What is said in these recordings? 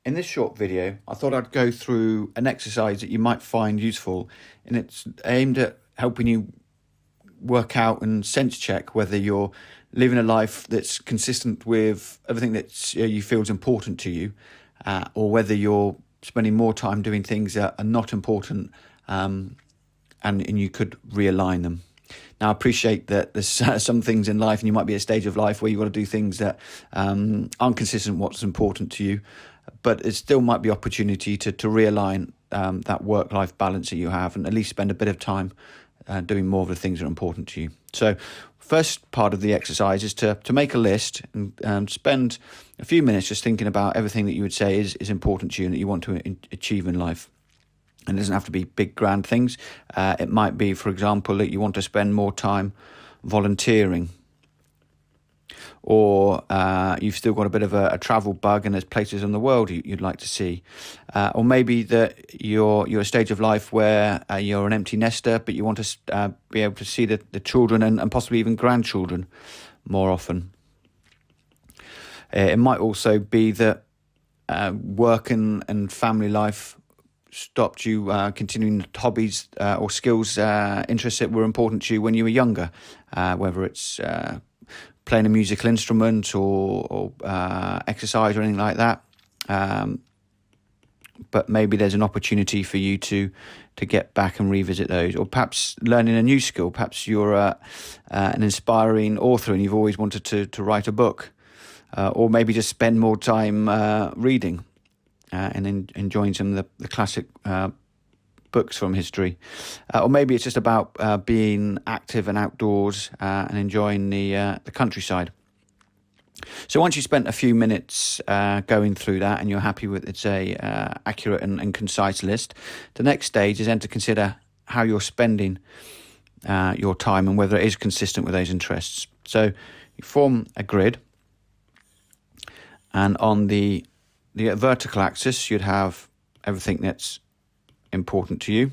In this short video, I thought I'd go through an exercise that you might find useful, and it's aimed at helping you work out and sense check whether you're living a life that's consistent with everything that you feel is important to you, or whether you're spending more time doing things that are not important, and you could realign them. Now, I appreciate that there's some things in life, and you might be at a stage of life where you've got to do things that aren't consistent with what's important to you, but it still might be opportunity to realign that work-life balance that you have, and at least spend a bit of time doing more of the things that are important to you. So first part of the exercise is to make a list and spend a few minutes just thinking about everything that you would say is important to you and that you want to achieve in life. And it doesn't have to be big, grand things. It might be, for example, that you want to spend more time volunteering, or you've still got a bit of a travel bug and there's places in the world you'd like to see. Or maybe that you're a stage of life where you're an empty nester, but you want to be able to see the children and possibly even grandchildren more often. It might also be that work and family life stopped you continuing hobbies or skills, interests that were important to you when you were younger, whether it's playing a musical instrument or exercise or anything like that. But maybe there's an opportunity for you to get back and revisit those, or perhaps learning a new skill. Perhaps you're an inspiring author and you've always wanted to write a book, or maybe just spend more time reading and enjoying some of the classic books from history. Or maybe it's just about being active and outdoors and enjoying the countryside. So once you've spent a few minutes going through that and you're happy with it's a accurate and concise list, the next stage is then to consider how you're spending your time and whether it is consistent with those interests. So you form a grid, and on the vertical axis you'd have everything that's important to you,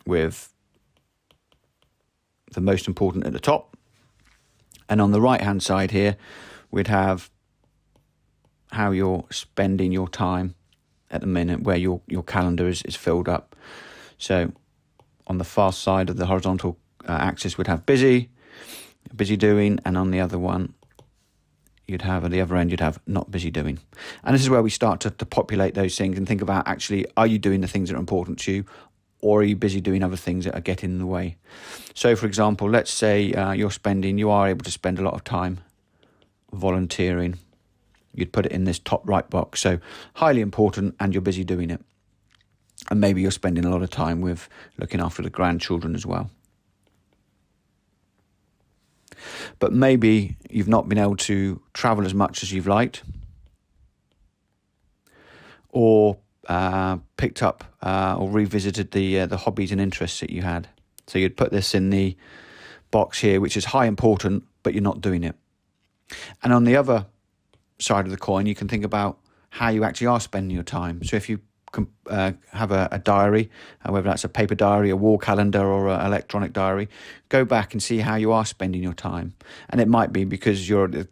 with the most important at the top. And on the right hand side here we'd have how you're spending your time at the minute, where your calendar is filled up. So on the far side of the horizontal axis we'd have busy doing, and on the other one at the other end you'd have not busy doing. And this is where we start to populate those things and think about, actually, are you doing the things that are important to you, or are you busy doing other things that are getting in the way? So for example, let's say you are able to spend a lot of time volunteering. You'd put it in this top right box, so highly important and you're busy doing it. And maybe you're spending a lot of time with looking after the grandchildren as well. But maybe you've not been able to travel as much as you've liked, or picked up or revisited the hobbies and interests that you had. So you'd put this in the box here, which is high important, but you're not doing it. And on the other side of the coin, you can think about how you actually are spending your time. So if you have a diary, whether that's a paper diary, a wall calendar, or an electronic diary, go back and see how you are spending your time. And it might be because you're at the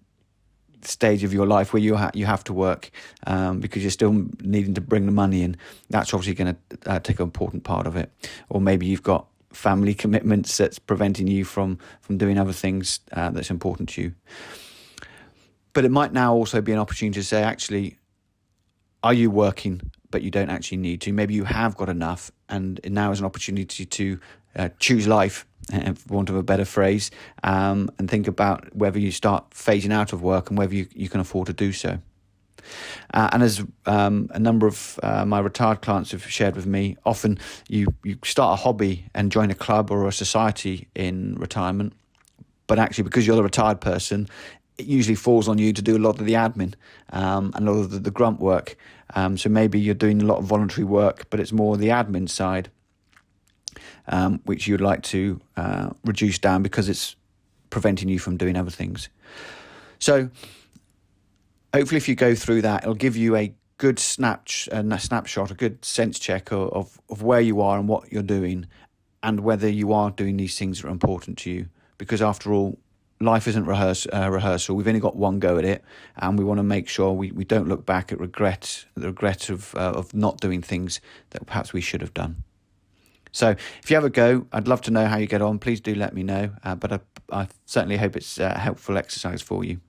stage of your life where you have to work because you're still needing to bring the money in. That's obviously going to take an important part of it. Or maybe you've got family commitments that's preventing you from doing other things that's important to you. But it might now also be an opportunity to say, actually, are you working but you don't actually need to? Maybe you have got enough, and now is an opportunity to choose life, for want of a better phrase, and think about whether you start phasing out of work and whether you can afford to do so. And as a number of my retired clients have shared with me, often you start a hobby and join a club or a society in retirement, but actually because you're the retired person, it usually falls on you to do a lot of the admin and a lot of the grunt work. So maybe you're doing a lot of voluntary work, but it's more the admin side, which you'd like to reduce down because it's preventing you from doing other things. So hopefully if you go through that, it'll give you a good snapshot, a good sense check of where you are and what you're doing, and whether you are doing these things that are important to you. Because after all, life isn't rehearsal. We've only got one go at it, and we want to make sure we don't look back at the regret of not doing things that perhaps we should have done. So if you have a go, I'd love to know how you get on. Please do let me know. But I certainly hope it's a helpful exercise for you.